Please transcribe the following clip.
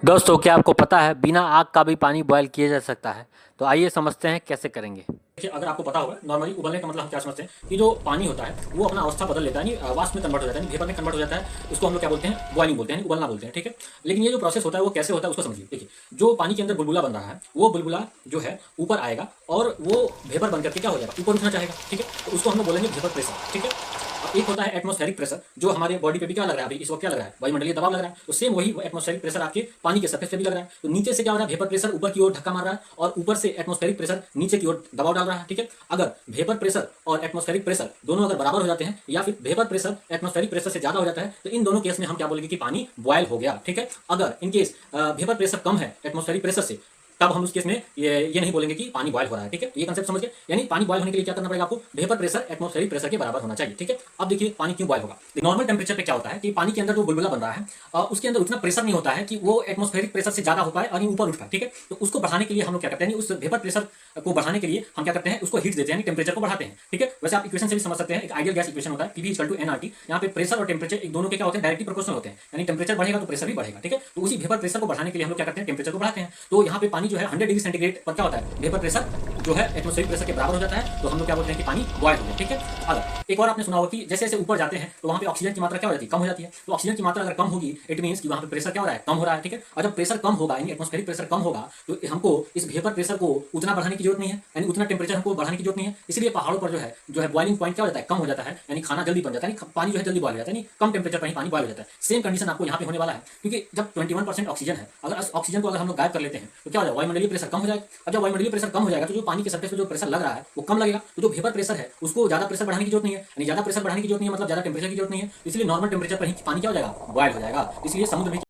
दोस्तों, क्या आपको पता है बिना आग का भी पानी बॉयल किया जा सकता है? तो आइए समझते हैं कैसे करेंगे। देखिए, अगर आपको पता होगा नॉर्मली उबलने का मतलब हम क्या समझते हैं कि जो पानी होता है वो अपना अवस्था बदल लेता है, यानी वाष्प में कन्वर्ट हो जाता है, यानी वेपर में कन्वर्ट हो जाता है। उसको हम लोग क्या बोलते हैं? बॉइलिंग बोलते हैं, उबलना बोलते हैं। ठीक है, लेकिन ये जो प्रोसेस होता है वो कैसे होता है उसको समझिए। देखिए, जो पानी के अंदर बुलबुला बन रहा है वो बुलबुला जो है ऊपर आएगा और वो वेपर बन करके क्या हो जाएगा, ऊपर उठना चाहेगा। ठीक है, तो उसको हम लोग बोलेंगे वेपर प्रेशर। ठीक है, अब एक होता है एटमॉस्फेरिक प्रेशर, जो हमारे बॉडी पे भी क्या लग रहा है, अभी इस वक्त क्या लग रहा है, वायुमंडलीय दबाव लग रहा है। तो सेम वही एटमॉस्फेरिक प्रेशर आपके पानी के सरफेस पे भी लग रहा है। तो नीचे से क्या हो रहा है, वेपर प्रेशर ऊपर की ओर धक्का मार रहा है और ऊपर से एटमॉस्फेरिक प्रेशर नीचे की ओर दबाव डाल रहा है। ठीक है, अगर वेपर प्रेशर और एटमॉस्फेरिक प्रेशर दोनों अगर बराबर हो जाते हैं या फिर वेपर प्रेशर एटमॉस्फेरिक प्रेशर से ज्यादा हो जाता है, तो इन दोनों केस में हम क्या बोलेंगे कि पानी बॉयल हो गया। ठीक है, अगर इन केस वेपर प्रेशर कम है एटमॉस्फेरिक प्रेशर से, तब हम उस केस में ये नहीं बोलेंगे कि पानी बॉयल हो रहा है। ठीक है, ये कंसेप्ट समझ गए। यानी पानी बॉयल होने के लिए क्या करना पड़ेगा आपको, वेपर प्रेशर एटमॉस्फेरिक प्रेशर के बराबर होना चाहिए। ठीक है, अब देखिए पानी क्यों बॉयल होगा। नॉर्मल टेम्परेचर पे क्या होता है कि पानी के अंदर जो बुलबुला बन रहा है उसके अंदर उतना प्रेशर नहीं होता है कि वो एटमॉस्फेरिक प्रेशर से ज्यादा हो पाए और ऊपर उठ पाए। ठीक है, तो उसको बढ़ाने के लिए हम लोग क्या करते हैं, उस वेपर प्रेशर को बढ़ाने के लिए हम क्या करते हैं, उसको हीट देते हैं, टेम्परेचर को बढ़ाते हैं। ठीक है, वैसे आप इक्वेशन से भी समझ सकते हैं, एक आइडियल गैस इक्वेशन होता है पीवी इक्वल टू एनआरटी। यहाँ पे प्रेशर और टेम्परेचर एक दोनों के क्या होते हैं, डायरेक्टली प्रोपोर्शनल होते हैं, यानी टेम्परेचर बढ़ेगा तो प्रेशर भी बढ़ेगा। ठीक है, तो उसी वेपर प्रेशर को बढ़ाने के लिए हम लोग क्या करते हैं, टेम्परेचर को बढ़ाते हैं। तो यहाँ पे पानी जो है 100 डिग्री सेंटीग्रेड पर क्या होता है, वेपर प्रेशर जो है एटमॉस्फेरिक प्रेशर के बराबर हो जाता है। तो हम लोग क्या बोलते हैं कि पानी बॉयल हो गया। ठीक है, अगर एक और आपने सुना होगा कि जैसे जैसे ऊपर जाते हैं तो वहां पे ऑक्सीजन की मात्रा क्या हो जाती है, कम हो जाती है। तो ऑक्सीजन की मात्रा अगर कम होगी, इट मींस कि वहां पे प्रेशर क्या हो रहा है, कम हो रहा है। ठीक है, और जब प्रेशर कम होगा यानी एटमॉस्फेरिक प्रेशर कम होगा, तो हमको इस वेपर प्रेशर को उतना बढ़ाने की जरूरत नहीं है, यानी उतना टेम्परेचर हमको बढ़ाने की जरूरत नहीं है। इसलिए पहाड़ों पर जो है बॉइलिंग पॉइंट क्या हो जाता है, कम हो जाता है, यानी खाना जल्दी बन जाता है, यानी पानी जो है जल्दी बॉयल हो जाता है, यानी कम टेम्परेचर पर ही पानी बॉयल हो जाता है। सेम कंडीशन आपको यहाँ पे होने वाला है, क्योंकि जब 21% ऑक्सीजन है, अगर ऑक्सीजन को अगर हम लोग गायब कर लेते हैं तो क्या हो जाएगा, वायुमंडलीय प्रेशर कम हो जाएगा। अब जब वायुमंडलीय प्रेशर कम हो जाएगा तो जो पानी के सरफेस पे जो प्रेशर लग रहा है वो कम लगेगा। तो जो वेपर प्रेशर है उसको ज्यादा प्रेशर बढ़ाने की जरूरत नहीं है, यानी ज्यादा प्रेशर बढ़ाने की जरूरत नहीं है, मतलब ज्यादा टेम्परेचर की जरूरत नहीं है। इसलिए नॉर्मल टेम्परेचर पर ही पानी क्या हो जाएगा, बॉयल हो जाएगा। इसलिए समुद्र भी